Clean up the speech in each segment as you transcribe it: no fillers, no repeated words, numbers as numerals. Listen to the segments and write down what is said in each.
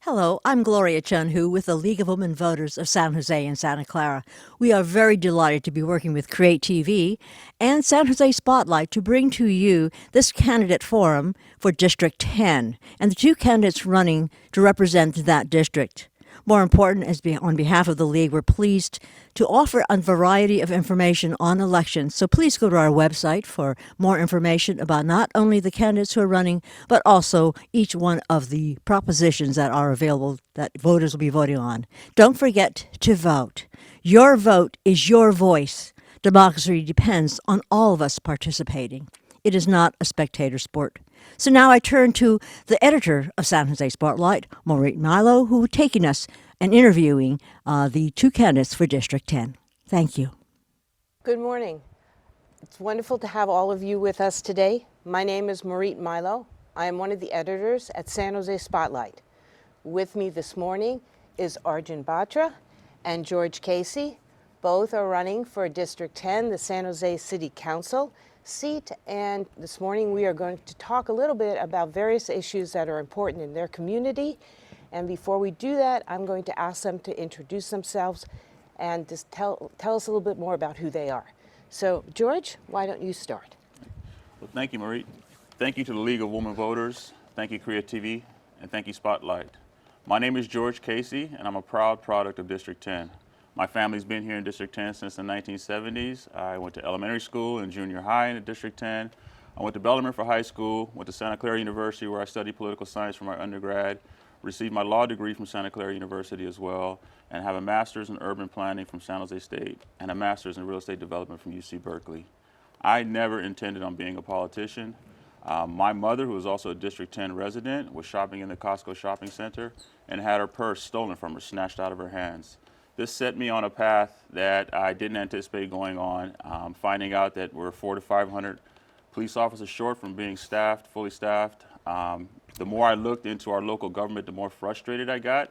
Hello, I'm Gloria Chunhu with the League of Women Voters of San Jose and Santa Clara. We are very delighted to be working with Create TV and San Jose Spotlight to bring to you this candidate forum for District 10 and the two candidates running to represent that district. More important, on behalf of the League, we're pleased to offer a variety of information on elections. So please go to our website for more information about not only the candidates who are running, but also each one of the propositions that are available that voters will be voting on. Don't forget to vote. Your vote is your voice. Democracy depends on all of us participating. It is not a spectator sport. So now I turn to the editor of San Jose Spotlight, Maureen Milo, who is taking us and interviewing the two candidates for District 10. Thank you. Good morning. It's wonderful to have all of you with us today. My name is Maureen Milo. I am one of the editors at San Jose Spotlight. With me this morning is Arjun Batra and George Casey. Both are running for District 10, the San Jose City Council seat, and this morning we are going to talk a little bit about various issues that are important in their community. And before we do that, I'm going to ask them to introduce themselves and just tell us a little bit more about who they are. So, George, why don't you start? Well, thank you, Marie. Thank you to the League of Women Voters. Thank you, Create TV, and thank you, Spotlight. My name is George Casey, and I'm a proud product of District 10. My family's been here in District 10 since the 1970s. I went to elementary school and junior high in District 10. I went to Bellarmine for high school, went to Santa Clara University where I studied political science for my undergrad, received my law degree from Santa Clara University as well, and have a master's in urban planning from San Jose State and a master's in real estate development from UC Berkeley. I never intended on being a politician. My mother, who was also a District 10 resident, was shopping in the Costco shopping center and had her purse stolen from her, snatched out of her hands. This set me on a path that I didn't anticipate going on, finding out that we're 400 to 500 police officers short from being staffed, fully staffed. The more I looked into our local government, the more frustrated I got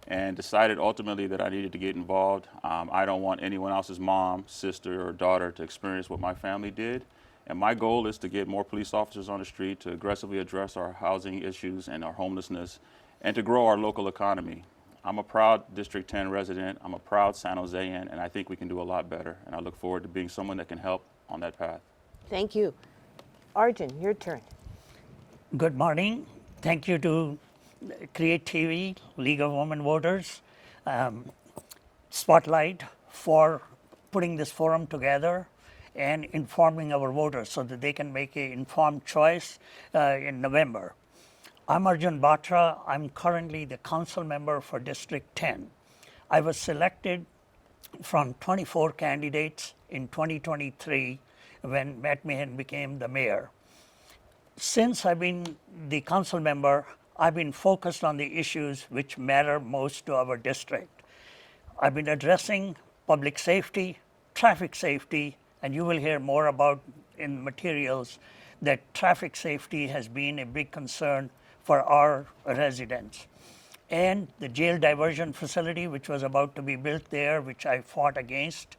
and decided ultimately that I needed to get involved. I don't want anyone else's mom, sister, or daughter to experience what my family did. And my goal is to get more police officers on the street to aggressively address our housing issues and our homelessness and to grow our local economy. I'm a proud District 10 resident, I'm a proud San Josean, and I think we can do a lot better. And I look forward to being someone that can help on that path. Thank you. Arjun, your turn. Good morning. Thank you to Create TV, League of Women Voters, Spotlight for putting this forum together and informing our voters so that they can make an informed choice in November. I'm Arjun Batra. I'm currently the council member for District 10. I was selected from 24 candidates in 2023 when Matt Meehan became the mayor. Since I've been the council member, I've been focused on the issues which matter most to our district. I've been addressing public safety, traffic safety, and you will hear more about in materials that traffic safety has been a big concern for our residents. And the jail diversion facility, which was about to be built there, which I fought against.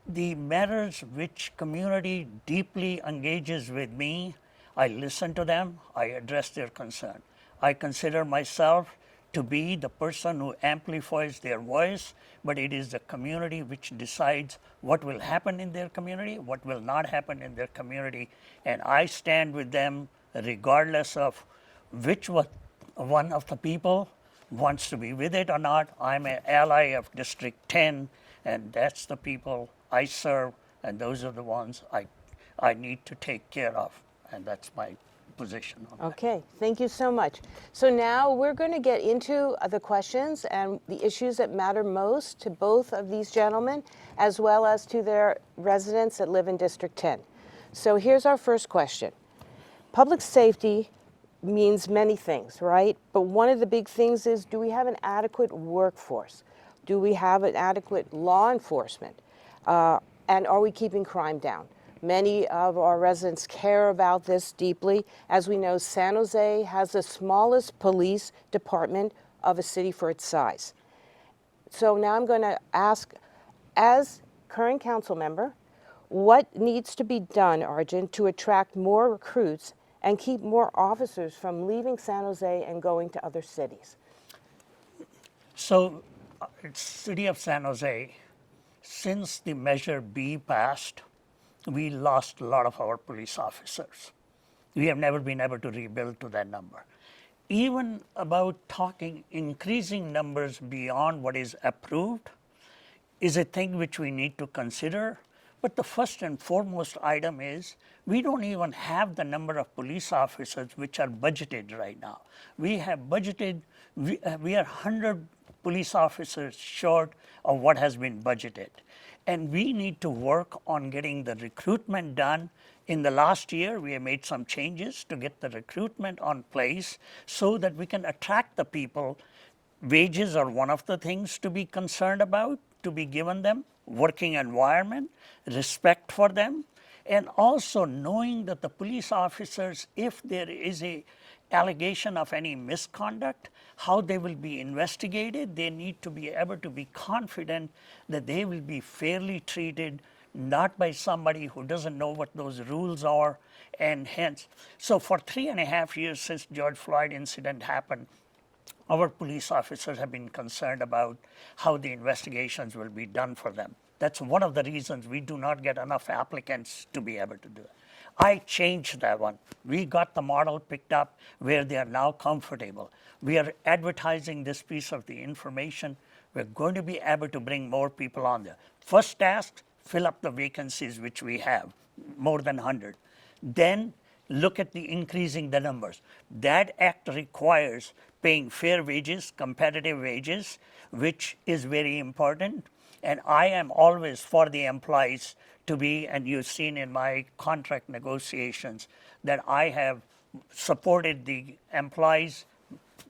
The matters which community deeply engages with me, I listen to them, I address their concern. I consider myself to be the person who amplifies their voice, but it is the community which decides what will happen in their community, what will not happen in their community, and I stand with them regardless of which one of the people wants to be with it or not. I'm an ally of District 10, and that's the people I serve, and those are the ones I need to take care of, and that's my position on Okay, thank you so much. So now we're going to get into the questions and the issues that matter most to both of these gentlemen, as well as to their residents that live in District 10. So here's our first question. Public safety means many things, right? But one of the big things is, do we have an adequate workforce? Do we have an adequate law enforcement? And are we keeping crime down? Many of our residents care about this deeply. As we know, San Jose has the smallest police department of a city for its size. So now I'm going to ask, as current council member, what needs to be done, Arjun, to attract more recruits and keep more officers from leaving San Jose and going to other cities? So, City of San Jose, since the Measure B passed, we lost a lot of our police officers. We have never been able to rebuild to that number. Even about talking increasing numbers beyond what is approved is a thing which we need to consider. But the first and foremost item is we don't even have the number of police officers which are budgeted right now. We have budgeted, we are 100 police officers short of what has been budgeted. And we need to work on getting the recruitment done. In the last year, we have made some changes to get the recruitment on place so that we can attract the people. Wages are one of the things to be concerned about, to be given them, working environment, respect for them, and also knowing that the police officers, if there is a allegation of any misconduct, how they will be investigated. They need to be able to be confident that they will be fairly treated, not by somebody who doesn't know what those rules are, and hence. So for 3.5 years since George Floyd incident happened, our police officers have been concerned about how the investigations will be done for them. That's one of the reasons we do not get enough applicants to be able to do it. I changed that one. We got the model picked up where they are now comfortable. We are advertising this piece of the information. We're going to be able to bring more people on there. First task, fill up the vacancies which we have, more than 100. Then look at the increasing the numbers. That act requires paying fair wages, competitive wages, which is very important. And I am always for the employees to be, and you've seen in my contract negotiations, that I have supported the employees,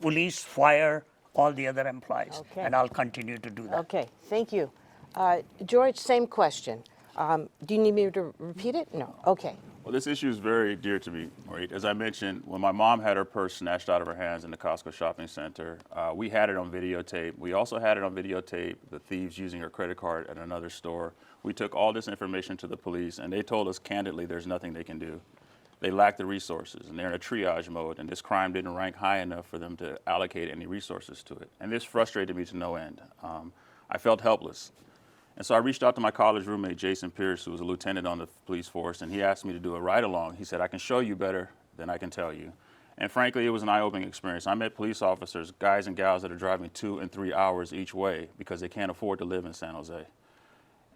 police, fire, all the other employees. Okay. And I'll continue to do that. Okay, thank you. George, same question. Do you need me to repeat it? No. Okay. Well, this issue is very dear to me, Maureen. As I mentioned, when my mom had her purse snatched out of her hands in the Costco shopping center, we had it on videotape. We also had it on videotape, the thieves using her credit card at another store. We took all this information to the police, and they told us candidly there's nothing they can do. They lack the resources, and they're in a triage mode, and this crime didn't rank high enough for them to allocate any resources to it. And this frustrated me to no end. I felt helpless. And so I reached out to my college roommate, Jason Pierce, who was a lieutenant on the police force, and he asked me to do a ride-along. He said, I can show you better than I can tell you. And frankly, it was an eye-opening experience. I met police officers, guys and gals that are driving 2 and 3 hours each way because they can't afford to live in San Jose.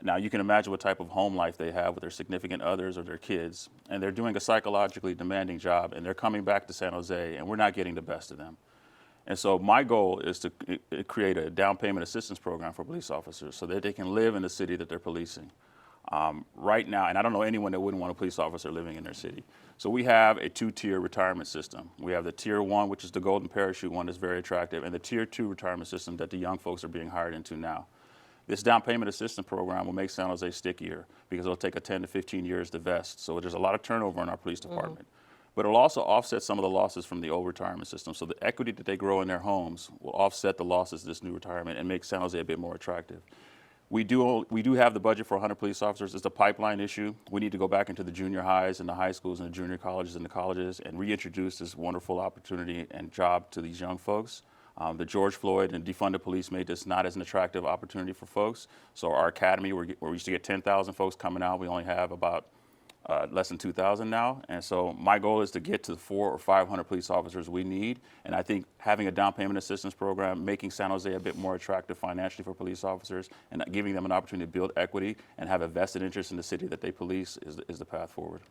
Now, you can imagine what type of home life they have with their significant others or their kids, and they're doing a psychologically demanding job, and they're coming back to San Jose, and we're not getting the best of them. And so my goal is to create a down payment assistance program for police officers so that they can live in the city that they're policing. Right now, and I don't know anyone that wouldn't want a police officer living in their city. So we have a 2-tier retirement system. We have the tier 1, which is the golden parachute one that's very attractive, and the tier 2 retirement system that the young folks are being hired into now. This down payment assistance program will make San Jose stickier because it'll take a 10 to 15 years to vest. So there's a lot of turnover in our police department. But it'll also offset some of the losses from the old retirement system. So the equity that they grow in their homes will offset the losses of this new retirement and make San Jose a bit more attractive. We do have the budget for 100 police officers. It's a pipeline issue. We need to go back into the junior highs and the high schools and the junior colleges and the colleges and reintroduce this wonderful opportunity and job to these young folks. The George Floyd and defunded police made this not as an attractive opportunity for folks. So our academy, where we used to get 10,000 folks coming out, we only have about less than 2,000 now. And so my goal is to get to the 400 or 500 police officers we need. And I think having a down payment assistance program, making San Jose a bit more attractive financially for police officers and giving them an opportunity to build equity and have a vested interest in the city that they police is the path forward.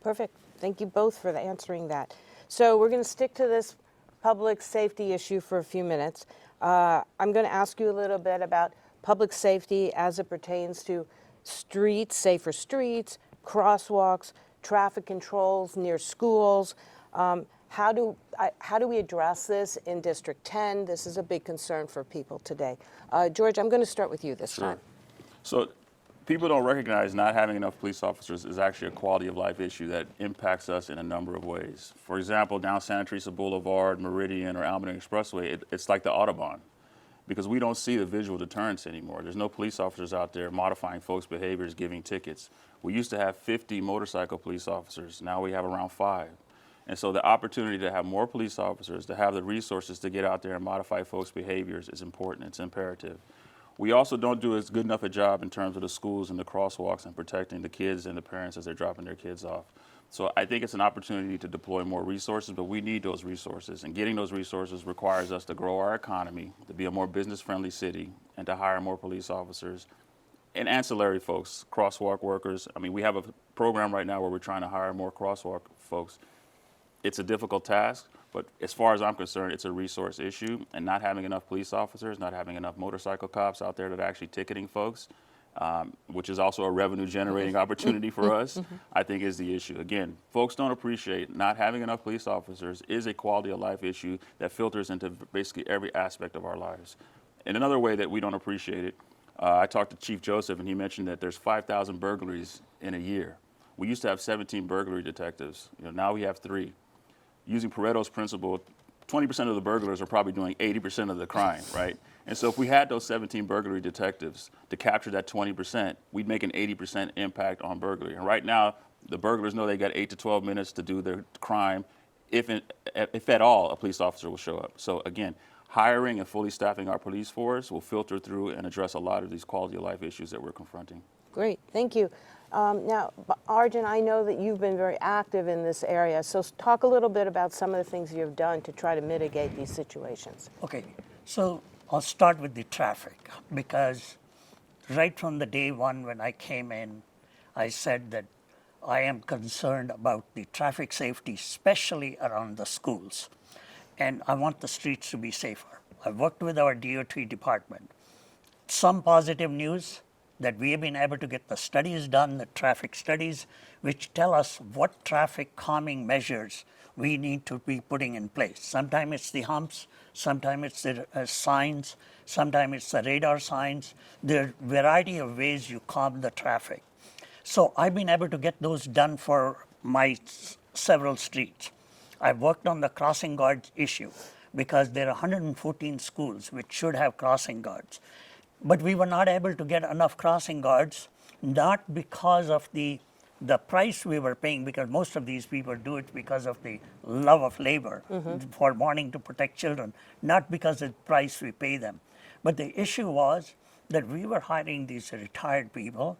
Perfect. Thank you both for answering that. So we're going to stick to this public safety issue for a few minutes. I'm going to ask you a little bit about public safety as it pertains to streets, safer streets, crosswalks, traffic controls near schools. How do we address this in District 10? This is a big concern for people today. George, I'm going to start with you this time. So people don't recognize not having enough police officers is actually a quality of life issue that impacts us in a number of ways. For example, down Santa Teresa Boulevard, Meridian, or Almaden Expressway, it's like the Autobahn because we don't see the visual deterrence anymore. There's no police officers out there modifying folks' behaviors, giving tickets. We used to have 50 motorcycle police officers. Now we have around 5. And so the opportunity to have more police officers, to have the resources to get out there and modify folks' behaviors is important. It's imperative. We also don't do as good enough a job in terms of the schools and the crosswalks and protecting the kids and the parents as they're dropping their kids off. So I think it's an opportunity to deploy more resources, but we need those resources. And getting those resources requires us to grow our economy, to be a more business-friendly city, and to hire more police officers and ancillary folks, crosswalk workers. I mean, we have a program right now where we're trying to hire more crosswalk folks. It's a difficult task, but as far as I'm concerned, it's a resource issue, and not having enough police officers, not having enough motorcycle cops out there that are actually ticketing folks, which is also a revenue generating opportunity for us, I think is the issue. Again, folks don't appreciate not having enough police officers is a quality of life issue that filters into basically every aspect of our lives. And another way that we don't appreciate it, I talked to Chief Joseph and he mentioned that there's 5,000 burglaries in a year. We used to have 17 burglary detectives. Now we have 3. Using Pareto's principle, 20% of the burglars are probably doing 80% of the crime, right? And so if we had those 17 burglary detectives to capture that 20%, we'd make an 80% impact on burglary. And right now, the burglars know they got 8 to 12 minutes to do their crime, if at all a police officer will show up. So again, hiring and fully staffing our police force will filter through and address a lot of these quality of life issues that we're confronting. Great, thank you. Now, Arjun, I know that you've been very active in this area, so talk a little bit about some of the things you've done to try to mitigate these situations. Okay, so I'll start with the traffic, because right from the day one when I came in, I said that I am concerned about the traffic safety, especially around the schools. And I want the streets to be safer. I've worked with our DOT department. Some positive news that we have been able to get the studies done, the traffic studies, which tell us what traffic calming measures we need to be putting in place. Sometimes it's the humps, sometimes it's the signs, sometimes it's the radar signs. There are a variety of ways you calm the traffic. So I've been able to get those done for my several streets. I've worked on the crossing guards issue because there are 114 schools which should have crossing guards. But we were not able to get enough crossing guards, not because of the price we were paying, because most of these people do it because of the love of labor, for wanting to protect children, not because of the price we pay them. But the issue was that we were hiring these retired people.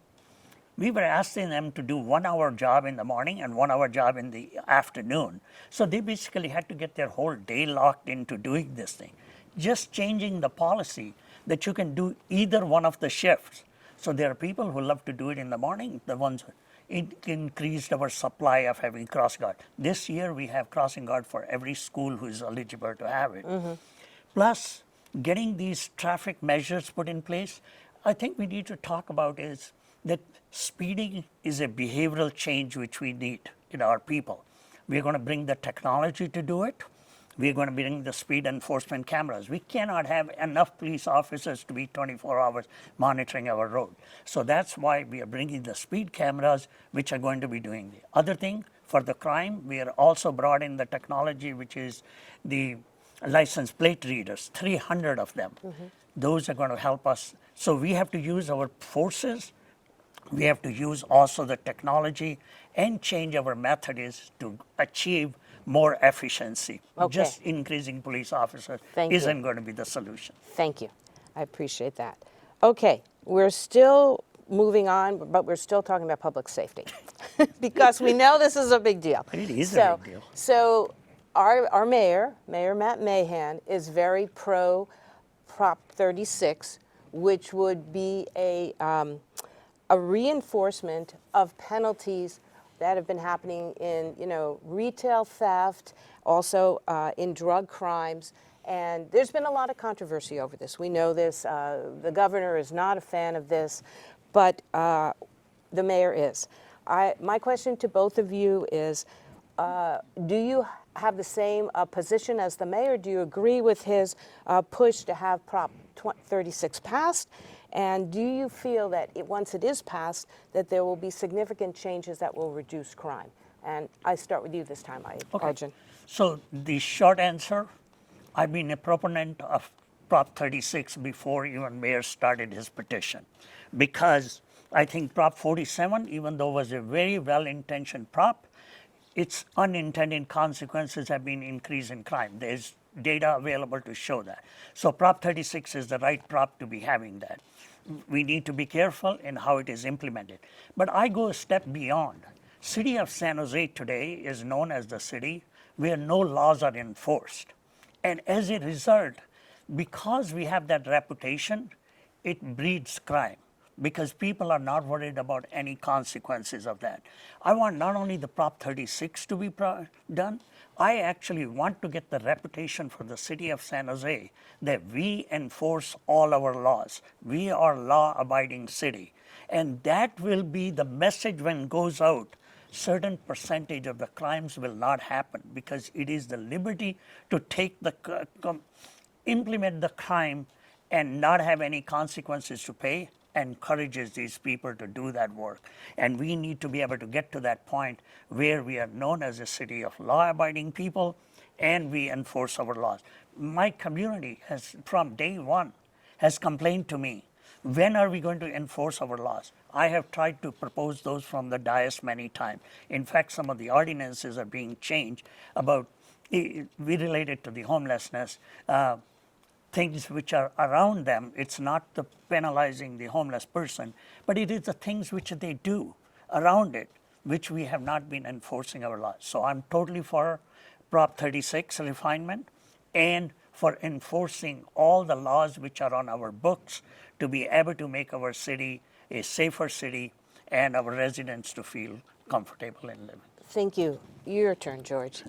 We were asking them to do 1 hour job in the morning and 1 hour job in the afternoon. So they basically had to get their whole day locked into doing this thing. Just changing the policy that you can do either one of the shifts. So there are people who love to do it in the morning, the ones it increased our supply of having crossing guard. This year we have crossing guard for every school who is eligible to have it. Plus, getting these traffic measures put in place, I think we need to talk about is that speeding is a behavioral change which we need in our people. We're going to bring the technology to do it. We're going to bring the speed enforcement cameras. We cannot have enough police officers to be 24 hours monitoring our road. So that's why we are bringing the speed cameras, which are going to be doing the other thing. For the crime, we are also brought in the technology, which is the license plate readers, 300 of them. Those are going to help us. So we have to use our forces. We have to use also the technology and change our methods to achieve more efficiency. Okay. Just increasing police officers isn't going to be the solution. Thank you. I appreciate that. Okay, we're still moving on, but we're still talking about public safety because we know this is a big deal. It is a big deal. So our mayor, Mayor Matt Mahan, is very pro Prop 36, which would be a reinforcement of penalties that have been happening in, retail theft, also in drug crimes. And there's been a lot of controversy over this. We know this. The governor is not a fan of this, but the mayor is. My question to both of you is, do you have the same position as the mayor? Do you agree with his push to have Prop 36 passed? And do you feel that once it is passed, that there will be significant changes that will reduce crime? And I start with you this time, Arjun. So the short answer, I've been a proponent of Prop 36 before even Mayor started his petition, because I think Prop 47, even though it was a very well-intentioned prop, its unintended consequences have been increase in crime. There's data available to show that. So Prop 36 is the right prop to be having that. We need to be careful in how it is implemented. But I go a step beyond. City of San Jose today is known as the city where no laws are enforced. And as a result, because we have that reputation, it breeds crime because people are not worried about any consequences of that. I want not only the Prop 36 to be done, I actually want to get the reputation for the city of San Jose that we enforce all our laws. We are law-abiding city. And that will be the message when it goes out. Certain percentage of the crimes will not happen because it is the liberty to take the, implement the crime and not have any consequences to pay encourages these people to do that work. And we need to be able to get to that point where we are known as a city of law-abiding people and we enforce our laws. My community has, from day one, has complained to me, when are we going to enforce our laws? I have tried to propose those from the dais many times. In fact, some of the ordinances are being changed about, we related to the homelessness, things which are around them. It's not the penalizing the homeless person, but it is the things which they do around it, which we have not been enforcing our laws. So I'm totally for Prop 36 refinement and for enforcing all the laws which are on our books to be able to make our city a safer city and our residents to feel comfortable in living. Thank you. Your turn, George.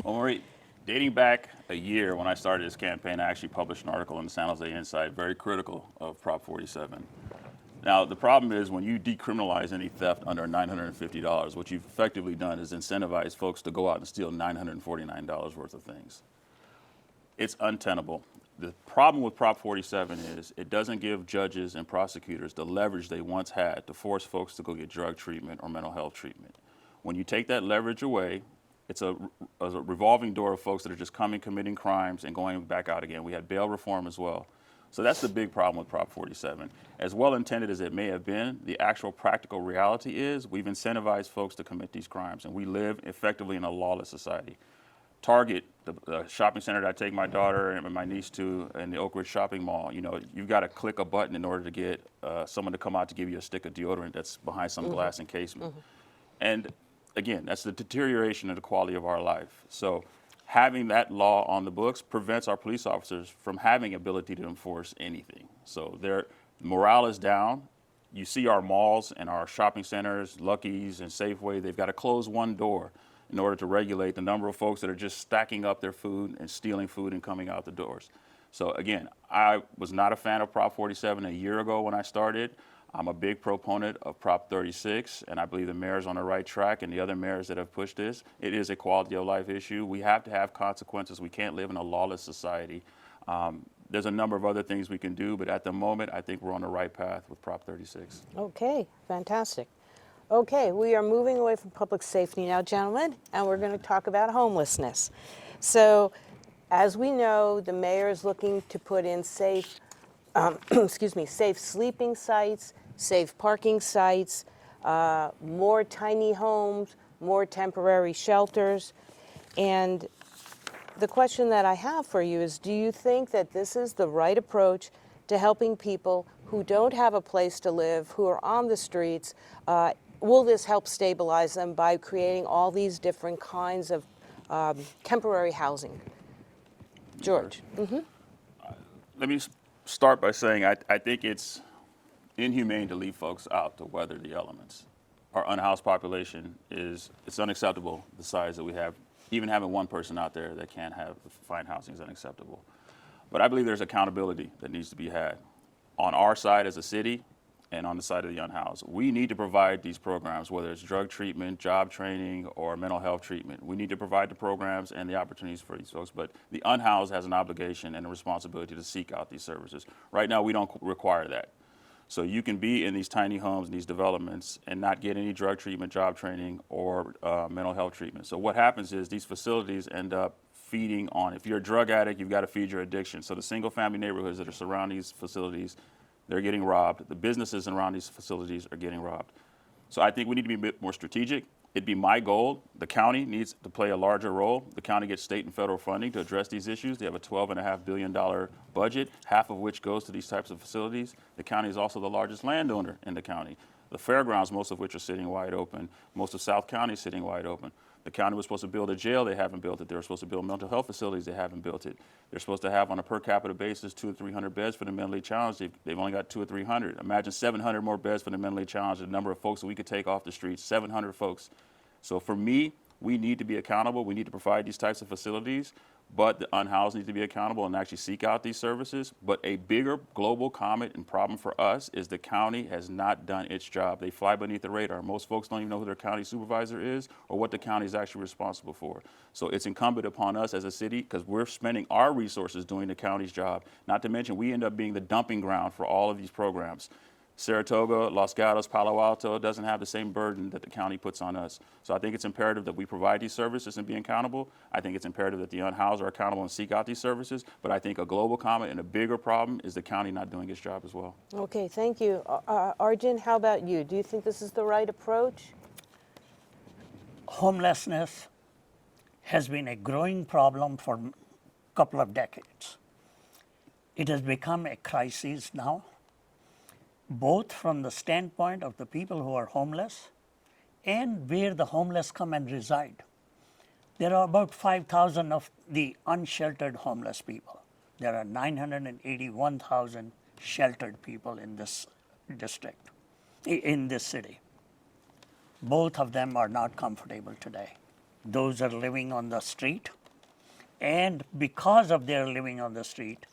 Well, Marie, dating back a year when I started this campaign, I actually published an article in the San Jose Insight very critical of Prop 47. Now, the problem is when you decriminalize any theft under $950, what you've effectively done is incentivize folks to go out and steal $949 worth of things. It's untenable. The problem with Prop 47 is it doesn't give judges and prosecutors the leverage they once had to force folks to go get drug treatment or mental health treatment. When you take that leverage away, it's a revolving door of folks that are just coming, committing crimes, and going back out again. We had bail reform as well. So that's the big problem with Prop 47. As well-intended as it may have been, the actual practical reality is we've incentivized folks to commit these crimes, and we live effectively in a lawless society. Target, the shopping center that I take my daughter and my niece to, in the Oak Ridge Shopping Mall, you know, you've got to click a button in order to get someone to come out to give you a stick of deodorant that's behind some glass encasement. And again, that's the deterioration of the quality of our life. So having that law on the books prevents our police officers from having ability to enforce anything. So their morale is down. You see our malls and our shopping centers, Lucky's and Safeway, they've got to close one door in order to regulate the number of folks that are just stacking up their food and stealing food and coming out the doors. So again, I was not a fan of Prop 47 a year ago when I started. I'm a big proponent of Prop 36, and I believe the mayor's on the right track and the other mayors that have pushed this. It is a quality of life issue. We have to have consequences. We can't live in a lawless society. There's a number of other things we can do, but at the moment, I think we're on the right path with Prop 36. Okay, fantastic. Okay, we are moving away from public safety now, gentlemen, and we're going to talk about homelessness. So, as we know, the mayor is looking to put in safe, safe sleeping sites, safe parking sites, more tiny homes, more temporary shelters. And the question that I have for you is, do you think that this is the right approach to helping people who don't have a place to live, who are on the streets? Will this help stabilize them by creating all these different kinds of temporary housing? George. Let me start by saying I think it's inhumane to leave folks out to weather the elements. Our unhoused population it's unacceptable, the size that we have. Even having one person out there that can't find housing is unacceptable. But I believe there's accountability that needs to be had on our side as a city and on the side of the unhoused. We need to provide these programs, whether it's drug treatment, job training, or mental health treatment. We need to provide the programs and the opportunities for these folks, but the unhoused has an obligation and a responsibility to seek out these services. Right now, we don't require that. So you can be in these tiny homes, these developments, and not get any drug treatment, job training, or mental health treatment. So what happens is these facilities end up feeding on, if you're a drug addict, you've got to feed your addiction. So the single family neighborhoods that are surrounding these facilities, they're getting robbed. The businesses around these facilities are getting robbed. So I think we need to be a bit more strategic. it'd be my goal. The county needs to play a larger role. The county gets state and federal funding to address these issues. They have a $12.5 billion budget, half of which goes to these types of facilities. The county is also the largest landowner in the county. The fairgrounds, most of which are sitting wide open. Most of South County is sitting wide open. The county was supposed to build a jail, they haven't built it. They were supposed to build mental health facilities, they haven't built it. They're supposed to have, on a per capita basis, 200 or 300 beds for the mentally challenged. They've only got 200 or 300. Imagine 700 more beds for the mentally challenged, the number of folks that we could take off the streets, 700 folks. So for me, we need to be accountable. We need to provide these types of facilities, but the unhoused need to be accountable and actually seek out these services. But a bigger global comment and problem for us is the county has not done its job. They fly beneath the radar. Most folks don't even know who their county supervisor is or what the county is actually responsible for. So it's incumbent upon us as a city, because we're spending our resources doing the county's job. Not to mention, we end up being the dumping ground for all of these programs. Saratoga, Los Gatos, Palo Alto doesn't have the same burden that the county puts on us. So I think it's imperative that we provide these services and be accountable. I think it's imperative that the unhoused are accountable and seek out these services. But I think a global comment and a bigger problem is the county not doing its job as well. Okay, thank you. Arjun, how about you? Do you think this is the right approach? Homelessness has been a growing problem for a couple of decades. It has become a crisis now, both from the standpoint of the people who are homeless and where the homeless come and reside. There are about 5,000 of the unsheltered homeless people. There are 981,000 sheltered people in this district, in this city. Both of them are not comfortable today. Those are living on the street, and because of their living on the street,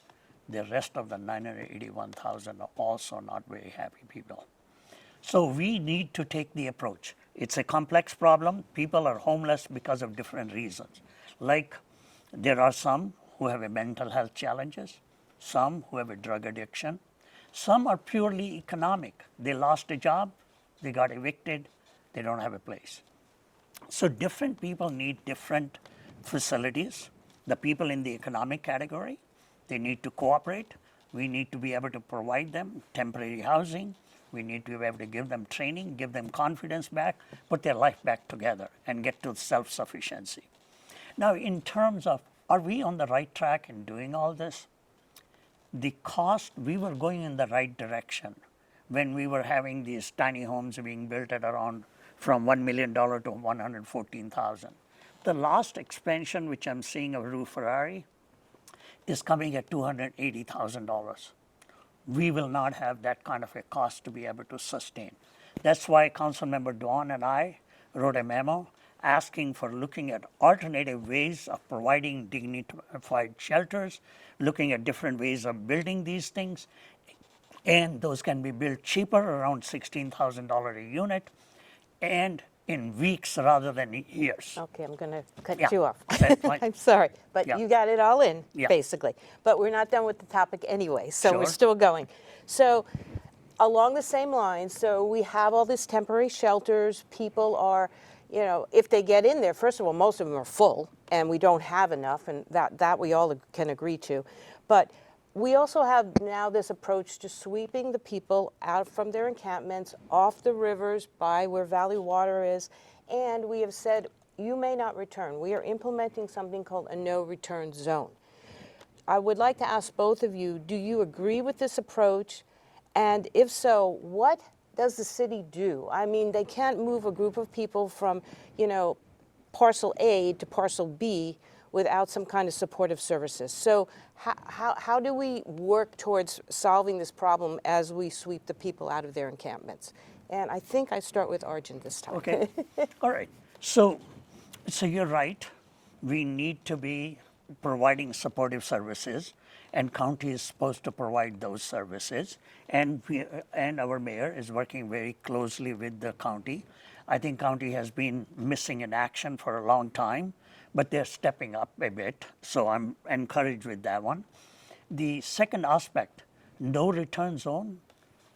the rest of the 981,000 are also not very happy people. So we need to take the approach. It's a complex problem. People are homeless because of different reasons. Like, there are some who have a mental health challenges, some who have a drug addiction, some are purely economic. They lost a job, they got evicted, they don't have a place. So different people need different facilities. The people in the economic category, they need to cooperate. We need to be able to provide them temporary housing. We need to be able to give them training, give them confidence back, put their life back together, and get to self-sufficiency. Now, in terms of, are we on the right track in doing all this? The cost, we were going in the right direction when we were having these tiny homes being built at around from $1 million to $114,000. The last expansion, which I'm seeing of Rue Ferrari, is coming at $280,000. We will not have that kind of a cost to be able to sustain. That's why Councilmember Dwan and I wrote a memo asking for looking at alternative ways of providing dignified shelters, looking at different ways of building these things, and those can be built cheaper, around $16,000 a unit, and in weeks rather than years. Okay, I'm going to cut Yeah, you off. that's fine. I'm sorry, but Yeah. you got it all in, Yeah. basically. But we're not done with the topic anyway, so we're Sure. still going. So along the same lines, so we have all these temporary shelters. People are, you know, if they get in there, first of all, most of them are full, and we don't have enough, and that we all can agree to. But we also have now this approach to sweeping the people out from their encampments, off the rivers, by where Valley Water is, and we have said, you may not return. We are implementing something called a no-return zone. I would like to ask both of you, do you agree with this approach? And if so, what does the city do? I mean, they can't move a group of people from, you know, parcel A to parcel B without some kind of supportive services. So how do we work towards solving this problem as we sweep the people out of their encampments? And I think I start with Arjun this time. Okay, all right. So you're right. We need to be providing supportive services, and county is supposed to provide those services. And our mayor is working very closely with the county. I think county has been missing in action for a long time, but they're stepping up a bit, so I'm encouraged with that one. The second aspect, no return zone,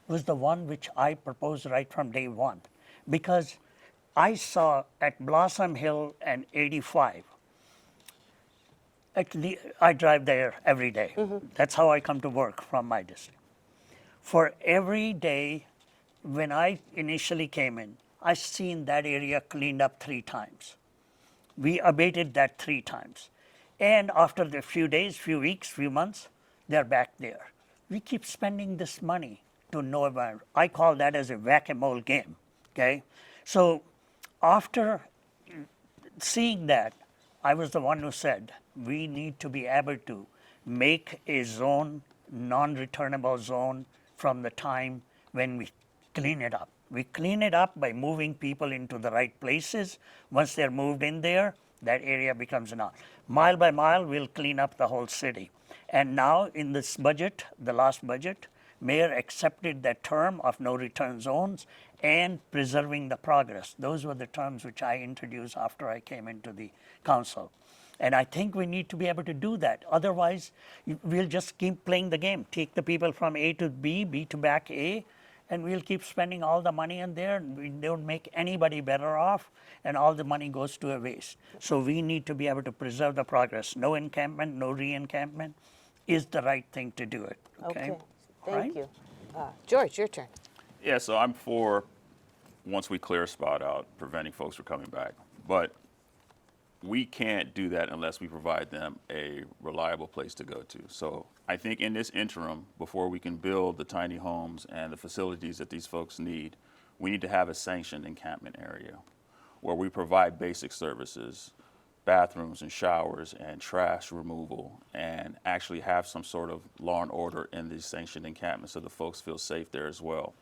was the one which I proposed right from day one, because I saw at Blossom Hill and 85, I drive there every day. That's how I come to work from my district. For every day, when I initially came in, I've seen that area cleaned up 3 times. We abated that 3 times. And after the few days, few weeks, few months, they're back there. We keep spending this money to no avail. I call that as a whack-a-mole game, okay? So after seeing that, I was the one who said, we need to be able to make a zone, non-returnable zone from the time when we clean it up. We clean it up by moving people into the right places. Once they're moved in there, that area becomes enough. Mile by mile, we'll clean up the whole city. And now in this budget, the last budget, Mayor accepted that term of no return zones and preserving the progress. Those were the terms which I introduced after I came into the council. And I think we need to be able to do that. Otherwise, we'll just keep playing the game. Take the people from A to B, B to back A, and we'll keep spending all the money in there. We don't make anybody better off, and all the money goes to a waste. So we need to be able to preserve the progress. No encampment, no re-encampment is the right thing to do it. Okay. Thank you. George, your turn. Yeah, so I'm for, once we clear a spot out, preventing folks from coming back. But we can't do that unless we provide them a reliable place to go to. So I think in this interim, before we can build the tiny homes and the facilities that these folks need, we need to have a sanctioned encampment area where we provide basic services, bathrooms and showers and trash removal, and actually have some sort of law and order in these sanctioned encampments so the folks feel safe there as well.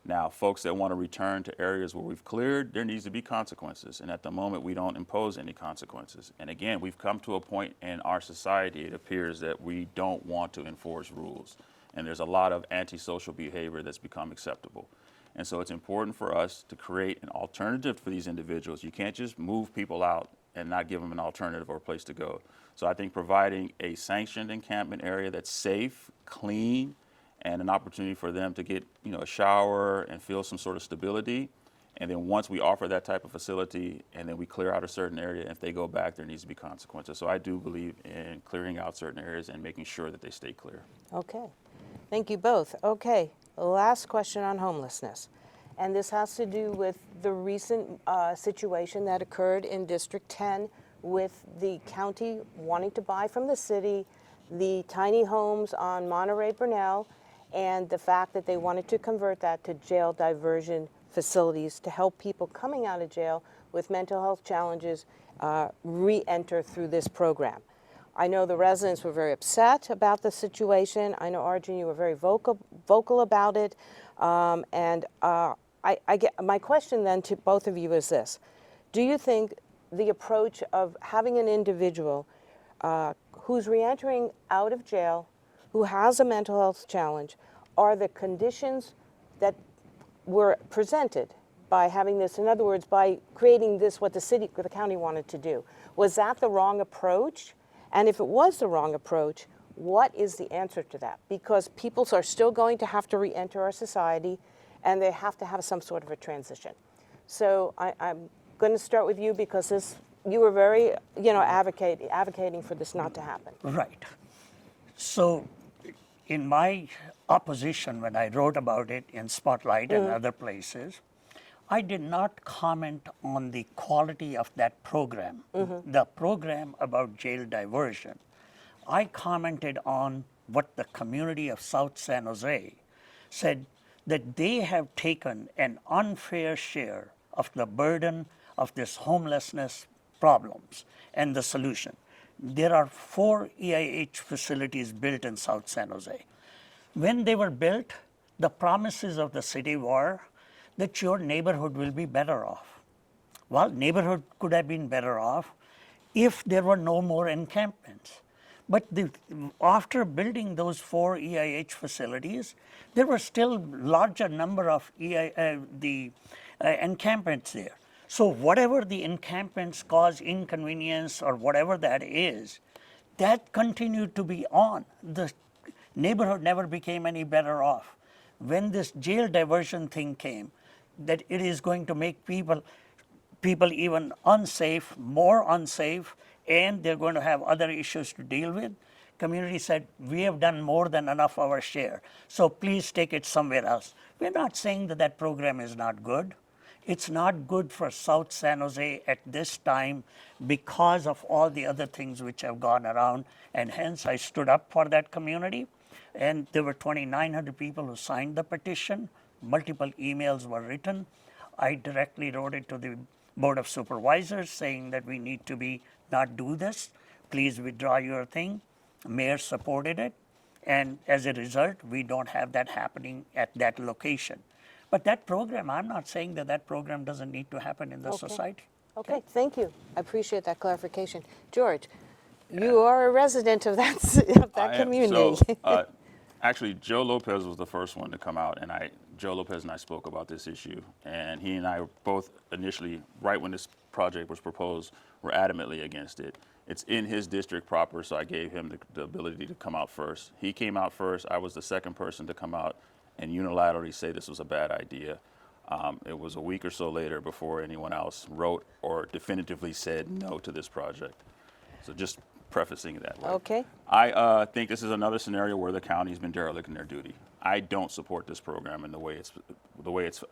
Now, folks that want to return to areas where we've cleared, there needs to be consequences. And at the moment, we don't impose any consequences. And again, we've come to a point in our society, it appears, that we don't want to enforce rules. And there's a lot of antisocial behavior that's become acceptable. And so it's important for us to create an alternative for these individuals. You can't just move people out and not give them an alternative or a place to go. So I think providing a sanctioned encampment area that's safe, clean, and an opportunity for them to get, a shower and feel some sort of stability. And then once we offer that type of facility and then we clear out a certain area, if they go back, there needs to be consequences. So I do believe in clearing out certain areas and making sure that they stay clear. Okay. Thank you both. Okay. Last question on homelessness. And this has to do with the recent situation that occurred in District 10 with the county wanting to buy from the city the tiny homes on Monterey Burnell, and the fact that they wanted to convert that to jail diversion facilities to help people coming out of jail with mental health challenges re-enter through this program. I know the residents were very upset about the situation. I know, Arjun, you were very vocal about it. My question then to both of you is this. Do you think the approach of having an individual who's re-entering out of jail, who has a mental health challenge, are the conditions that were presented by having this, in other words, by creating this, what the county wanted to do? Was that the wrong approach? And if it was the wrong approach, what is the answer to that? Because people are still going to have to re-enter our society, and they have to have some sort of a transition. So I'm going to start with you, because you were very, advocating for this not to happen. Right. So in my opposition, when I wrote about it in Spotlight and other places, I did not comment on the quality of that program, the program about jail diversion. I commented on what the community of South San Jose said, that they have taken an unfair share of the burden of this homelessness problems and the solution. There are 4 EIH facilities built in South San Jose. When they were built, the promises of the city were that your neighborhood will be better off. Well, neighborhood could have been better off if there were no more encampments. But after building those 4 EIH facilities, there were still larger number of encampments there. So whatever the encampments cause inconvenience or whatever that is, that continued to be on. The neighborhood never became any better off. When this jail diversion thing came, that it is going to make people even unsafe, more unsafe, and they're going to have other issues to deal with. Community said, we have done more than enough our share, so please take it somewhere else. We're not saying that that program is not good. It's not good for South San Jose at this time because of all the other things which have gone around, and hence I stood up for that community. And there were 2,900 people who signed the petition. Multiple emails were written. I directly wrote it to the Board of Supervisors saying that we need to not do this. Please withdraw your thing. Mayor supported it. And as a result, we don't have that happening at that location. But that program, I'm not saying that program doesn't need to happen in the society. Okay, thank you. I appreciate that clarification. George, you are a resident of that, of that community. So, actually, Joe Lopez was the first one to come out, and Joe Lopez and I spoke about this issue, and he and I both initially, right when this project was proposed, were adamantly against it. It's in his district proper, so I gave him the ability to come out first. He came out first. I was the second person to come out and unilaterally say this was a bad idea. It was a week or so later before anyone else wrote or definitively said no to this project. So just prefacing that. Okay. I think this is another scenario where the county's been derelict in their duty. I don't support this program in the way it's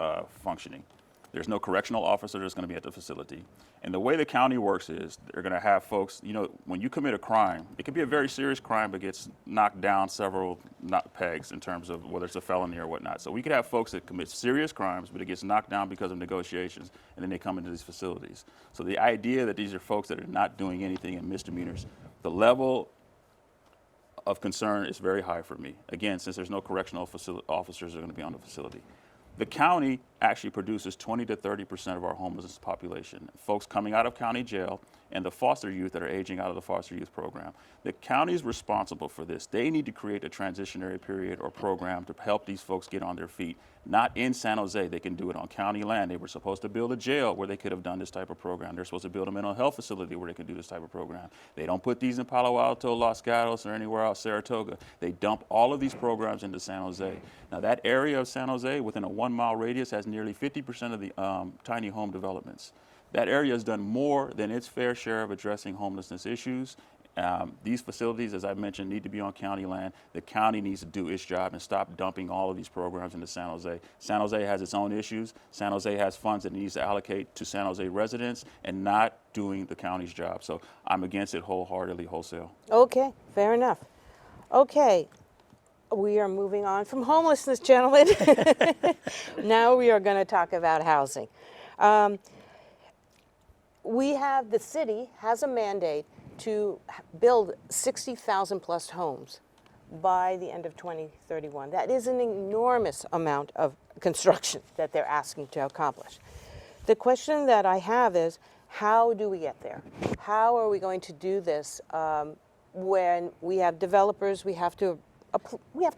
functioning. There's no correctional officer that's going to be at the facility. And the way the county works is they're going to have folks, you know, when you commit a crime, it can be a very serious crime but gets knocked down several pegs in terms of whether it's a felony or whatnot. So we could have folks that commit serious crimes but it gets knocked down because of negotiations, and then they come into these facilities. So the idea that these are folks that are not doing anything in misdemeanors, the level of concern is very high for me. Again, since there's no correctional officers that are going to be on the facility. The county actually produces 20 to 30% of our homeless population, folks coming out of county jail and the foster youth that are aging out of the foster youth program. The county is responsible for this. They need to create a transitionary period or program to help these folks get on their feet. Not in San Jose, they can do it on county land. They were supposed to build a jail where they could have done this type of program. They're supposed to build a mental health facility where they can do this type of program. They don't put these in Palo Alto, Los Gatos, or anywhere else, Saratoga. They dump all of these programs into San Jose. Now that area of San Jose within a 1 mile radius has nearly 50% of the tiny home developments. That area has done more than its fair share of addressing homelessness issues. These facilities, as I mentioned, need to be on county land. The county needs to do its job and stop dumping all of these programs into San Jose. San Jose has its own issues. San Jose has funds that it needs to allocate to San Jose residents and not doing the county's job. So I'm against it wholeheartedly, wholesale. Okay, fair enough. Okay, we are moving on from homelessness, gentlemen. Now we are going to talk about housing. The city has a mandate to build 60,000 plus homes by the end of 2031. That is an enormous amount of construction that they're asking to accomplish. The question that I have is, how do we get there? How are we going to do this when we have developers we have to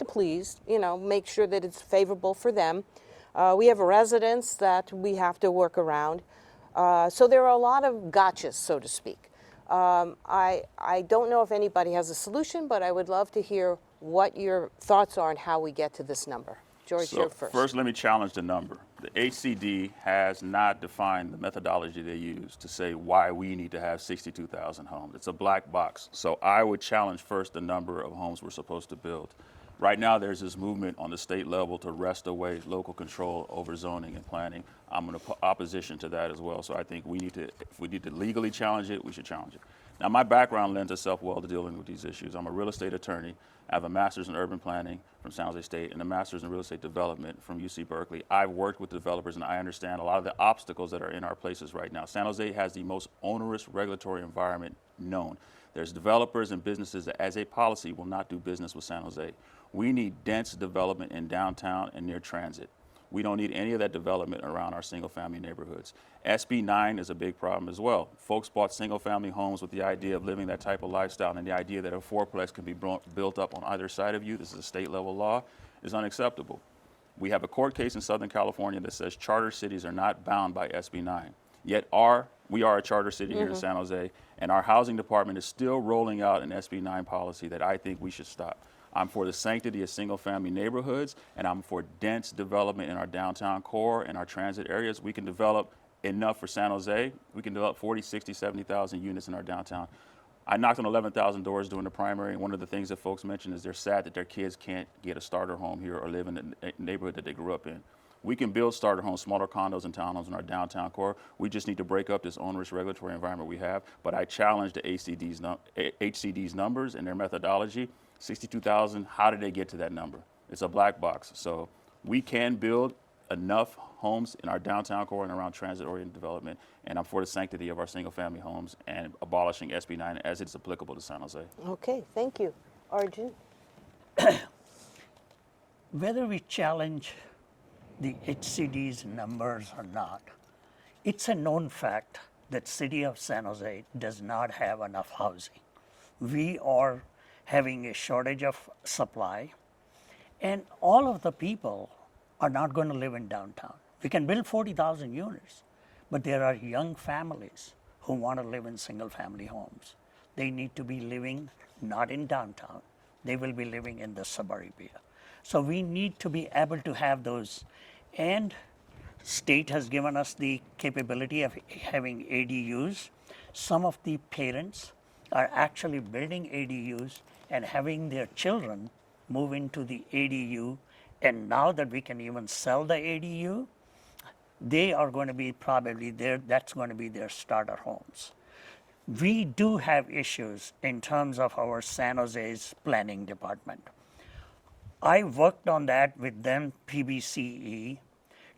please, you know, make sure that it's favorable for them. We have residents that we have to work around. So there are a lot of gotchas, so to speak. I don't know if anybody has a solution, but I would love to hear what your thoughts are on how we get to this number. George, you're first. First, let me challenge the number. The HCD has not defined the methodology they use to say why we need to have 62,000 homes. It's a black box. So I would challenge first the number of homes we're supposed to build. Right now, there's this movement on the state level to wrest away local control over zoning and planning. I'm in opposition to that as well. So I think if we need to legally challenge it, we should challenge it. Now, my background lends itself well to dealing with these issues. I'm a real estate attorney. I have a master's in urban planning from San Jose State and a master's in real estate development from UC Berkeley. I've worked with developers and I understand a lot of the obstacles that are in our places right now. San Jose has the most onerous regulatory environment known. There's developers and businesses that as a policy will not do business with San Jose. We need dense development in downtown and near transit. We don't need any of that development around our single-family neighborhoods. SB 9 is a big problem as well. Folks bought single-family homes with the idea of living that type of lifestyle, and the idea that a fourplex can be built up on either side of you, this is a state-level law, is unacceptable. We have a court case in Southern California that says charter cities are not bound by SB 9. Yet we are a charter city here in San Jose, and our housing department is still rolling out an SB 9 policy that I think we should stop. I'm for the sanctity of single-family neighborhoods, and I'm for dense development in our downtown core and our transit areas. We can develop enough for San Jose. We can develop 40, 60, 70,000 units in our downtown. I knocked on 11,000 doors during the primary, and one of the things that folks mention is they're sad that their kids can't get a starter home here or live in the neighborhood that they grew up in. We can build starter homes, smaller condos and townhomes in our downtown core. We just need to break up this onerous regulatory environment we have. But I challenge the HCD's numbers and their methodology. 62,000, how did they get to that number? It's a black box. So we can build enough homes in our downtown core and around transit-oriented development, and I'm for the sanctity of our single-family homes and abolishing SB 9 as it's applicable to San Jose. Okay, thank you. Arjun? Whether we challenge the HCD's numbers or not, it's a known fact that city of San Jose does not have enough housing. We are having a shortage of supply, and all of the people are not going to live in downtown. We can build 40,000 units, but there are young families who want to live in single-family homes. They need to be living not in downtown. They will be living in the suburbia. So we need to be able to have those. And state has given us the capability of having ADUs. Some of the parents are actually building ADUs and having their children move into the ADU. And now that we can even sell the ADU, they are going to be probably there, that's going to be their starter homes. We do have issues in terms of our San Jose's planning department. I worked on that with them, PBCE,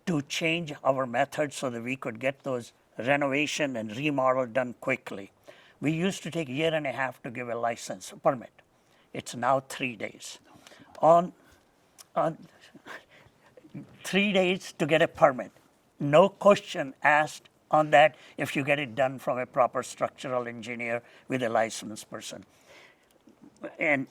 to change our methods so that we could get those renovation and remodel done quickly. We used to take a year and a half to give a license, a permit. It's now 3 days. On 3 days to get a permit. No question asked on that if you get it done from a proper structural engineer with a licensed person. And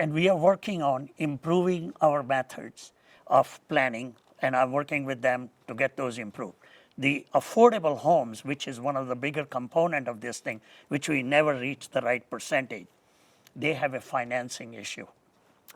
we are working on improving our methods of planning, and I'm working with them to get those improved. The affordable homes, which is one of the bigger component of this thing, which we never reached the right percentage, they have a financing issue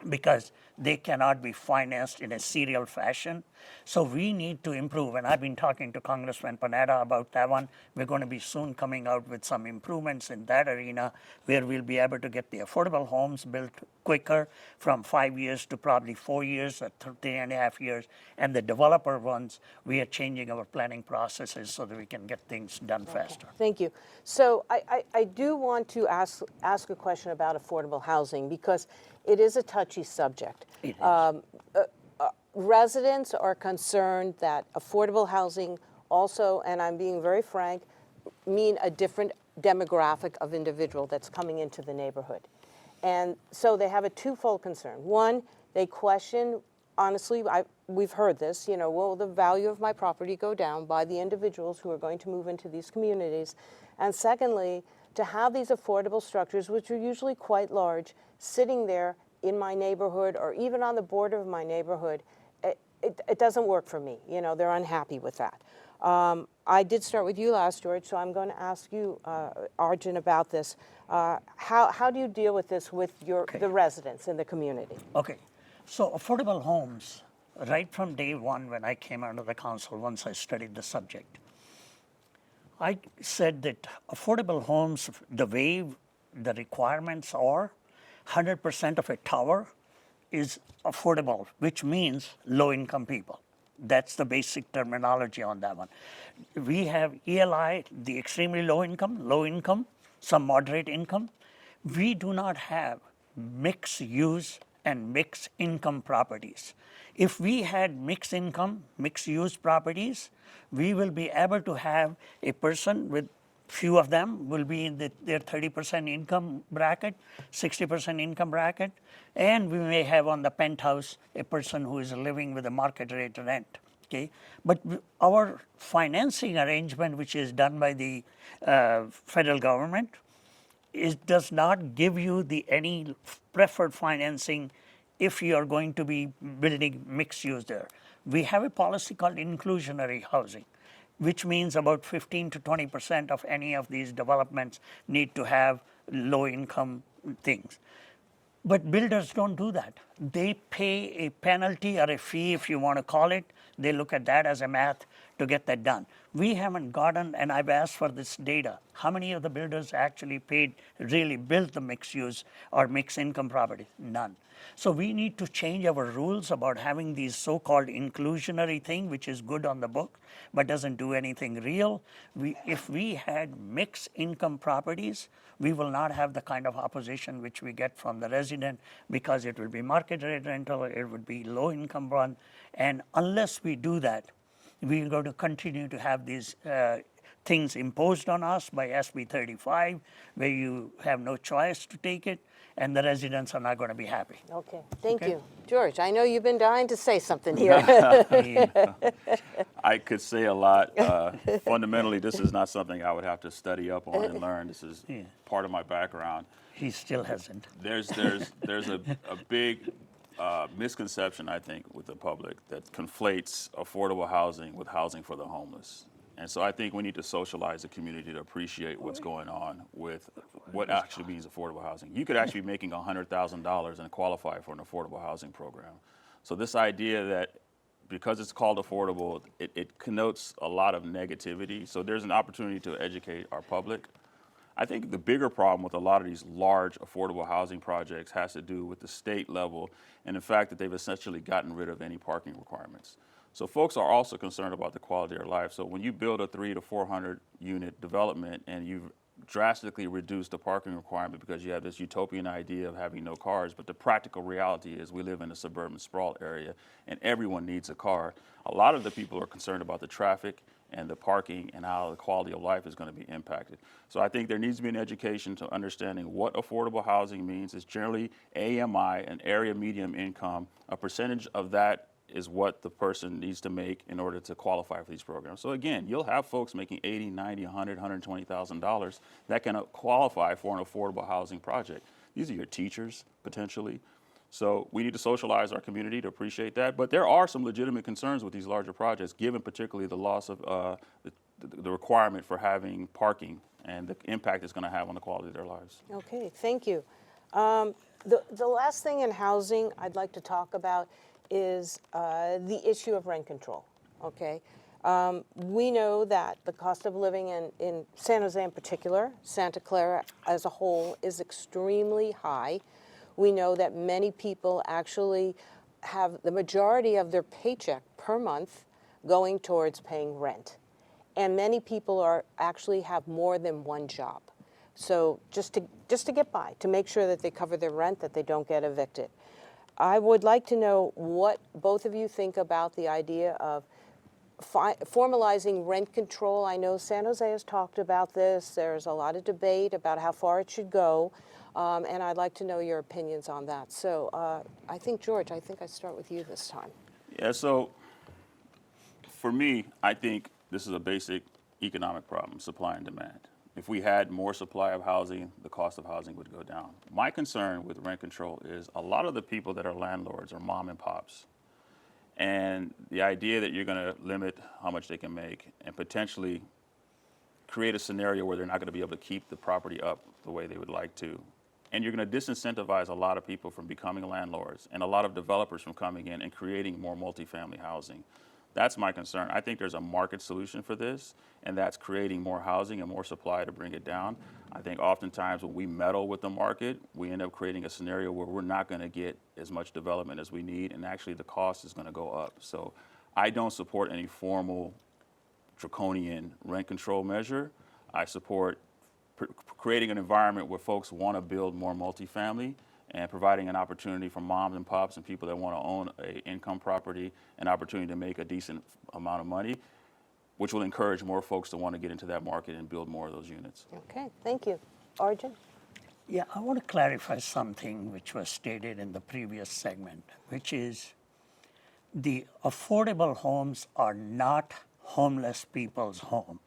because they cannot be financed in a serial fashion. So we need to improve, and I've been talking to Congressman Panetta about that one. We're going to be soon coming out with some improvements in that arena where we'll be able to get the affordable homes built quicker from 5 years to probably 4 years or 3.5 years. And the developer ones, we are changing our planning processes so that we can get things done faster. Thank you. So I do want to ask a question about affordable housing because it is a touchy subject. It is. Residents are concerned that affordable housing also, and I'm being very frank, mean a different demographic of individual that's coming into the neighborhood. And so they have a twofold concern. One, they question, honestly, we've heard this, will the value of my property go down by the individuals who are going to move into these communities? And secondly, to have these affordable structures, which are usually quite large, sitting there in my neighborhood or even on the border of my neighborhood, it doesn't work for me. They're unhappy with that. I did start with you last, George, so I'm going to ask you, Arjun, about this. How do you deal with this with the residents in the community? Okay, so affordable homes, right from day one when I came out of the council, once I studied the subject, I said that affordable homes, the way the requirements are, 100% of a tower is affordable, which means low-income people. That's the basic terminology on that one. We have ELI, the extremely low income, some moderate income. We do not have mixed use and mixed income properties. If we had mixed income, mixed use properties, we will be able to have a person with few of them will be in their 30% income bracket, 60% income bracket, and we may have on the penthouse a person who is living with a market rate rent. Okay, but our financing arrangement, which is done by the federal government, does not give you any preferred financing if you are going to be building mixed use there. We have a policy called inclusionary housing, which means about 15 to 20% of any of these developments need to have low income things. But builders don't do that. they pay a penalty or a fee, if you want to call it. They look at that as a math to get that done. We haven't gotten, and I've asked for this data, how many of the builders actually paid, really built the mixed use or mixed income property? None. So we need to change our rules about having these so-called inclusionary thing, which is good on the book, but doesn't do anything real. If we had mixed income properties, we will not have the kind of opposition which we get from the resident, because it will be market rate rental, it would be low income one. And unless we do that, we're going to continue to have these things imposed on us by SB 35, where you have no choice to take it, and the residents are not going to be happy. Okay, thank Okay. you. George, I know you've been dying to say something here. I could say a lot. Fundamentally, this is not something I would have to study up on and learn. This is part of my background. He still hasn't. There's a big misconception, I think, with the public that conflates affordable housing with housing for the homeless. And so I think we need to socialize the community to appreciate what's going on with what actually means affordable housing. You could actually be making $100,000 and qualify for an affordable housing program. So this idea that because it's called affordable, it connotes a lot of negativity. So there's an opportunity to educate our public. I think the bigger problem with a lot of these large affordable housing projects has to do with the state level and the fact that they've essentially gotten rid of any parking requirements. So folks are also concerned about the quality of their life. So when you build a 300 to 400 unit development and you've drastically reduced the parking requirement because you have this utopian idea of having no cars, but the practical reality is we live in a suburban sprawl area and everyone needs a car. A lot of the people are concerned about the traffic and the parking and how the quality of life is going to be impacted. So I think there needs to be an education to understanding what affordable housing means. It's generally AMI, an area medium income. A percentage of that is what the person needs to make in order to qualify for these programs. So again, you'll have folks making $80, $90, $100, $120,000 that can qualify for an affordable housing project. These are your teachers, potentially. So we need to socialize our community to appreciate that. But there are some legitimate concerns with these larger projects, given particularly the loss of the requirement for having parking and the impact it's going to have on the quality of their lives. Okay, thank you. The last thing in housing I'd like to talk about is the issue of rent control, okay? We know that the cost of living in San Jose in particular, Santa Clara as a whole, is extremely high. We know that many people actually have the majority of their paycheck per month going towards paying rent. And many people are actually have more than one job. So just to get by, to make sure that they cover their rent, that they don't get evicted. I would like to know what both of you think about the idea of formalizing rent control. I know San Jose has talked about this. There's a lot of debate about how far it should go, and I'd like to know your opinions on that. So I think, George, I start with you this time. Yeah, so for me, I think this is a basic economic problem, supply and demand. If we had more supply of housing, the cost of housing would go down. My concern with rent control is a lot of the people that are landlords are mom and pops. And the idea that you're going to limit how much they can make and potentially create a scenario where they're not going to be able to keep the property up the way they would like to. And you're going to disincentivize a lot of people from becoming landlords and a lot of developers from coming in and creating more multifamily housing. That's my concern. I think there's a market solution for this, and that's creating more housing and more supply to bring it down. I think oftentimes when we meddle with the market, we end up creating a scenario where we're not going to get as much development as we need, and actually the cost is going to go up. So I don't support any formal draconian rent control measure. I support creating an environment where folks want to build more multifamily and providing an opportunity for moms and pops and people that want to own an income property, an opportunity to make a decent amount of money, which will encourage more folks to want to get into that market and build more of those units. Okay, thank you. Arjun? Yeah, I want to clarify something which was stated in the previous segment, which is the affordable homes are not homeless people's home.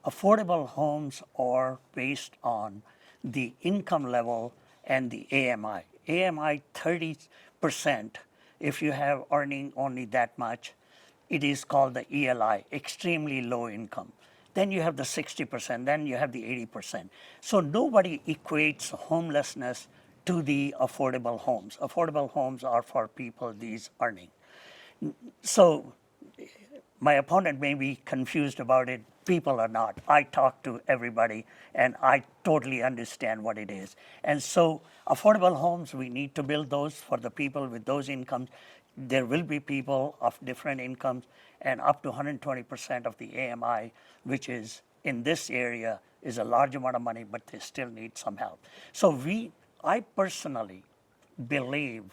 Affordable homes are based on the income level and the AMI. AMI 30%, if you have earning only that much, it is called the ELI, extremely low income. Then you have the 60%, then you have the 80%. So nobody equates homelessness to the affordable homes. Affordable homes are for people these earning. So my opponent may be confused about it. People are not. I talk to everybody and I totally understand what it is. And so affordable homes, we need to build those for the people with those incomes. There will be people of different incomes, and up to 120% of the AMI, which is in this area, is a large amount of money, but they still need some help. So I personally believe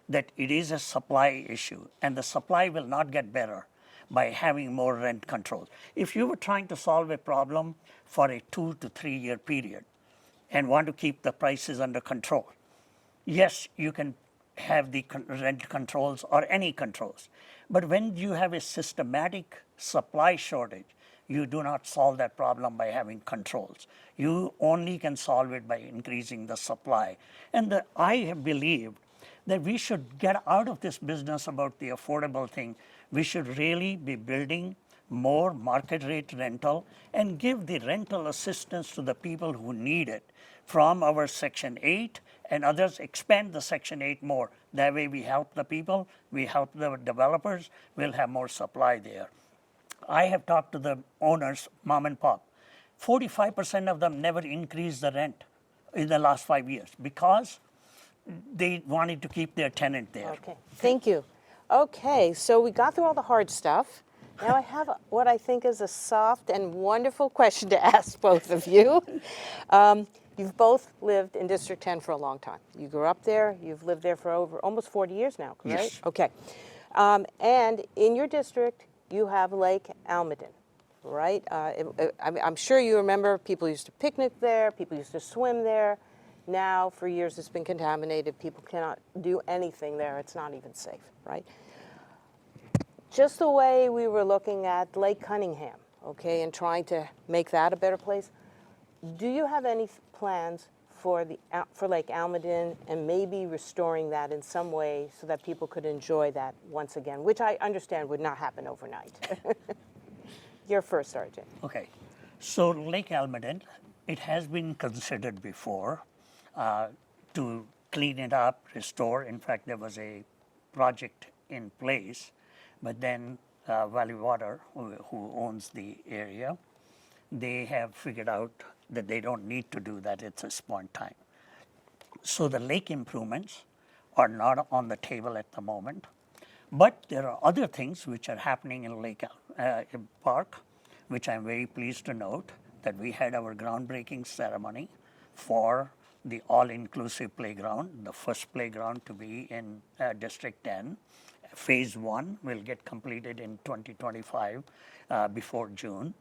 that it is a supply issue, and the supply will not get better by having more rent controls. If you were trying to solve a problem for a 2 to 3 year period and want to keep the prices under control, yes, you can have the rent controls or any controls. But when you have a systematic supply shortage, you do not solve that problem by having controls. You only can solve it by increasing the supply. And I have believed that we should get out of this business about the affordable thing. We should really be building more market rate rental and give the rental assistance to the people who need it from our Section 8 and others. Expand the Section 8 more. That way we help the people, we help the developers, we'll have more supply there. I have talked to the owners, mom and pop. 45% of them never increased the rent in the last 5 years because they wanted to keep their tenant there. Okay, thank you. Okay, so we got through all the hard stuff. Now I have what I think is a soft and wonderful question to ask both of you. You've both lived in District 10 for a long time. You grew up there. You've lived there for over almost 40 years now, right? Yes. Okay. And in your district, you have Lake Almaden, right? I'm sure you remember people used to picnic there. People used to swim there. Now, for years, it's been contaminated. People cannot do anything there. It's not even safe, right? Just the way we were looking at Lake Cunningham, okay, and trying to make that a better place. Do you have any plans for Lake Almaden and maybe restoring that in some way so that people could enjoy that once again, which I understand would not happen overnight? You're first, RJ. Okay, so Lake Almaden, it has been considered before to clean it up, restore. In fact, there was a project in place, but then Valley Water, who owns the area, they have figured out that they don't need to do that at this point in time. So the lake improvements are not on the table at the moment, but there are other things which are happening in Lake Park, which I'm very pleased to note that we had our groundbreaking ceremony for the all-inclusive playground, the first playground to be in District 10. Phase 1 will get completed in 2025 before June,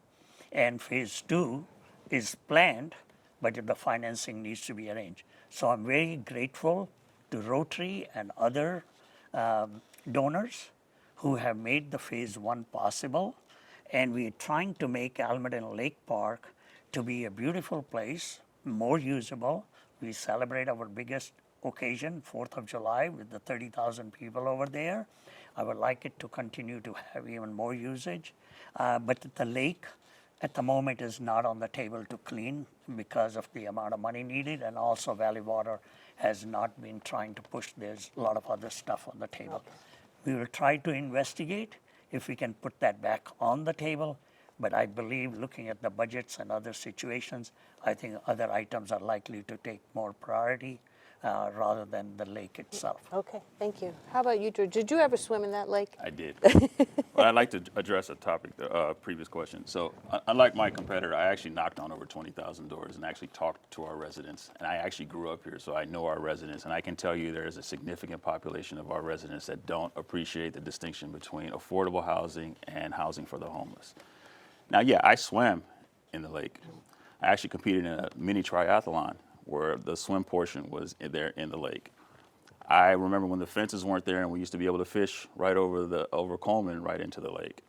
and Phase 2 is planned, but the financing needs to be arranged. So I'm very grateful to Rotary and other donors who have made the Phase 1 possible, and we're trying to make Almaden Lake Park to be a beautiful place, more usable. We celebrate our biggest occasion, 4th of July, with the 30,000 people over there. I would like it to continue to have even more usage, but the lake at the moment is not on the table to clean because of the amount of money needed, and also Valley Water has not been trying to push. There's a lot of other stuff on the table. Okay. We will try to investigate if we can put that back on the table, but I believe looking at the budgets and other situations, I think other items are likely to take more priority rather than the lake itself. Okay, thank you. How about you, George? Did you ever swim in that lake? I did. Well, I'd like to address a topic, the previous question. So unlike my competitor, I actually knocked on over 20,000 doors and actually talked to our residents. And I actually grew up here, so I know our residents. And I can tell you there is a significant population of our residents that don't appreciate the distinction between affordable housing and housing for the homeless. Now, yeah, I swam in the lake. I actually competed in a mini triathlon where the swim portion was there in the lake. I remember when the fences weren't there and we used to be able to fish right over Coleman right into the lake.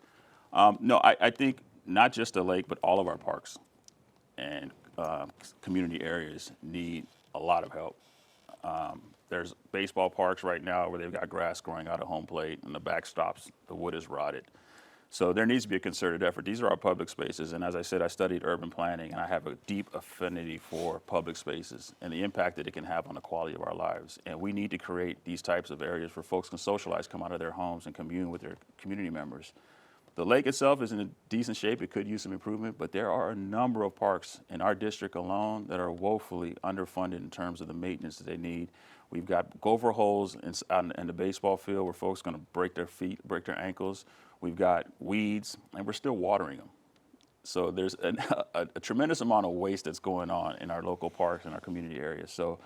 No, I think not just the lake, but all of our parks and community areas need a lot of help. There's baseball parks right now where they've got grass growing out of home plate and the backstops, the wood is rotted. So there needs to be a concerted effort. These are our public spaces, and as I said, I studied urban planning, and I have a deep affinity for public spaces and the impact that it can have on the quality of our lives. And we need to create these types of areas where folks can socialize, come out of their homes, and commune with their community members. The lake itself is in a decent shape. It could use some improvement, but there are a number of parks in our district alone that are woefully underfunded in terms of the maintenance that they need. We've got gopher holes in the baseball field where folks are going to break their feet, break their ankles. We've got weeds, and we're still watering them. So there's a tremendous amount of waste that's going on in our local parks and our community areas. So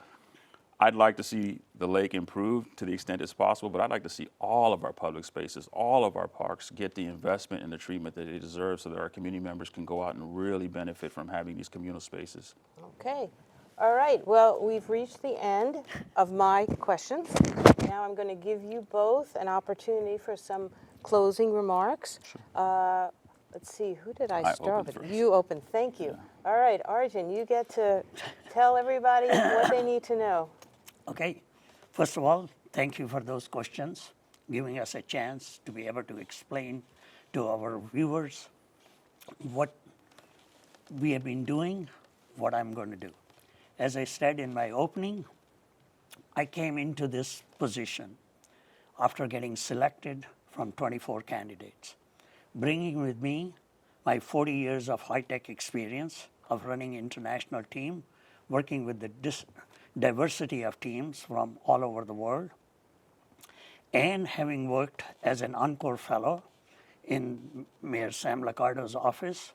I'd like to see the lake improve to the extent it's possible, but I'd like to see all of our public spaces, all of our parks get the investment and the treatment that they deserve so that our community members can go out and really benefit from having these communal spaces. Okay. All right. Well, we've reached the end of my questions. Now I'm going to give you both an opportunity for some closing remarks. Sure. Let's see, who did I start with? You opened, thank you. Yeah. All right, Arjun, you get to tell everybody what they need to know. Okay. First of all, thank you for those questions, giving us a chance to be able to explain to our viewers what we have been doing, what I'm going to do. As I said in my opening, I came into this position after getting selected from 24 candidates, bringing with me my 40 years of high-tech experience of running international team, working with the diversity of teams from all over the world, and having worked as an Encore Fellow in Mayor Sam Liccardo's office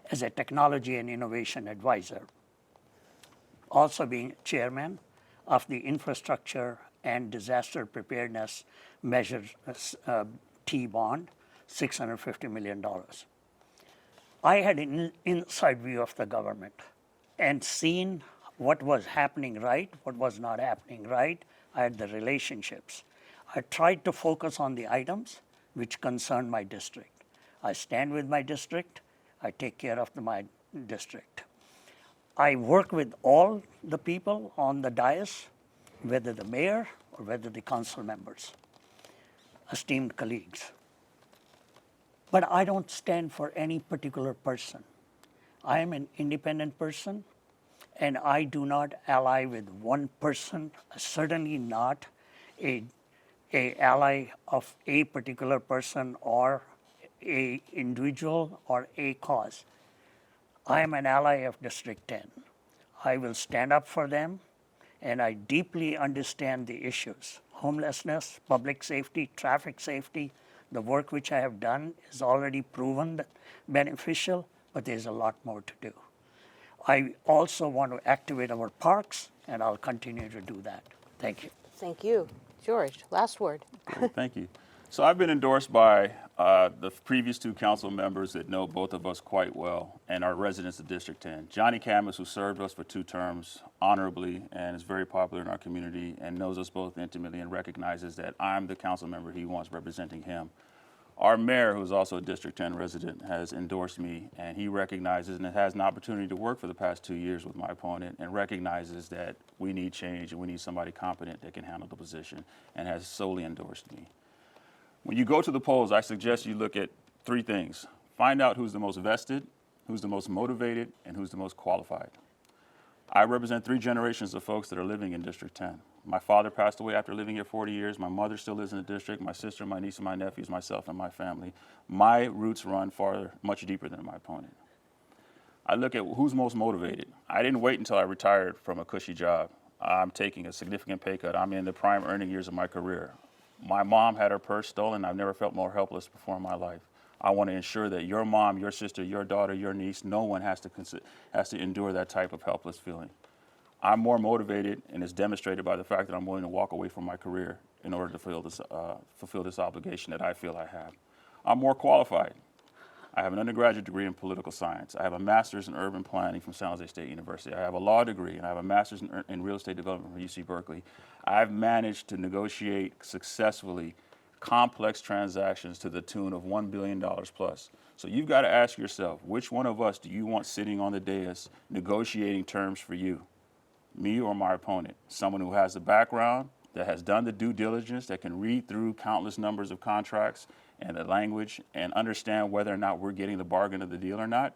as a technology and innovation advisor. Also being chairman of the Infrastructure and Disaster Preparedness Measures T-Bond, $650 million. I had an inside view of the government and seen what was happening right, what was not happening right. I had the relationships. I tried to focus on the items which concern my district. I stand with my district. I take care of my district. I work with all the people on the dais, whether the mayor or whether the council members, esteemed colleagues. But I don't stand for any particular person. I am an independent person, and I do not ally with one person, certainly not a ally of a particular person or a individual or a cause. I am an ally of District 10. I will stand up for them, and I deeply understand the issues. Homelessness, public safety, traffic safety, the work which I have done is already proven beneficial, but there's a lot more to do. I also want to activate our parks, and I'll continue to do that. Thank you. Thank you. George, last word. Great, thank you. So I've been endorsed by the previous two council members that know both of us quite well and are residents of District 10. Johnny Camus, who served us for 2 terms honorably and is very popular in our community and knows us both intimately and recognizes that I'm the council member he wants representing him. Our mayor, who's also a District 10 resident, has endorsed me, and he recognizes and has an opportunity to work for the past 2 years with my opponent and recognizes that we need change and we need somebody competent that can handle the position, and has solely endorsed me. When you go to the polls, I suggest you look at 3 things. Find out who's the most vested, who's the most motivated, and who's the most qualified. I represent 3 generations of folks that are living in District 10. My father passed away after living here 40 years. My mother still lives in the district. My sister, my niece, and my nephews, myself, and my family. My roots run farther, much deeper than my opponent. I look at who's most motivated. I didn't wait until I retired from a cushy job. I'm taking a significant pay cut. I'm in the prime earning years of my career. My mom had her purse stolen. I've never felt more helpless before in my life. I want to ensure that your mom, your sister, your daughter, your niece, no one has to endure that type of helpless feeling. I'm more motivated, and it's demonstrated by the fact that I'm willing to walk away from my career in order to fulfill this obligation that I feel I have. I'm more qualified. I have an undergraduate degree in political science. I have a master's in urban planning from San Jose State University. I have a law degree, and I have a master's in real estate development from UC Berkeley. I've managed to negotiate successfully complex transactions to the tune of $1 billion plus. So you've got to ask yourself, which one of us do you want sitting on the dais negotiating terms for you? Me or my opponent? Someone who has the background, that has done the due diligence, that can read through countless numbers of contracts and the language and understand whether or not we're getting the bargain of the deal or not.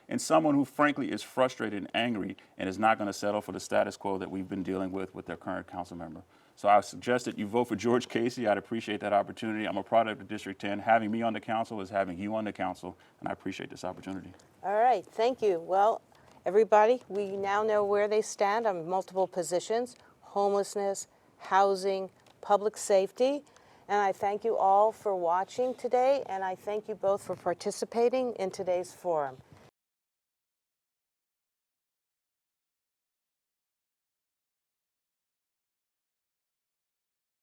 And someone who frankly is frustrated and angry and is not going to settle for the status quo that we've been dealing with their current council member. So I suggest that you vote for George Casey. I'd appreciate that opportunity. I'm a product of District 10. Having me on the council is having you on the council, and I appreciate this opportunity. All right, thank you. Well, everybody, we now know where they stand on multiple positions: homelessness, housing, public safety. And I thank you all for watching today, and I thank you both for participating in today's forum.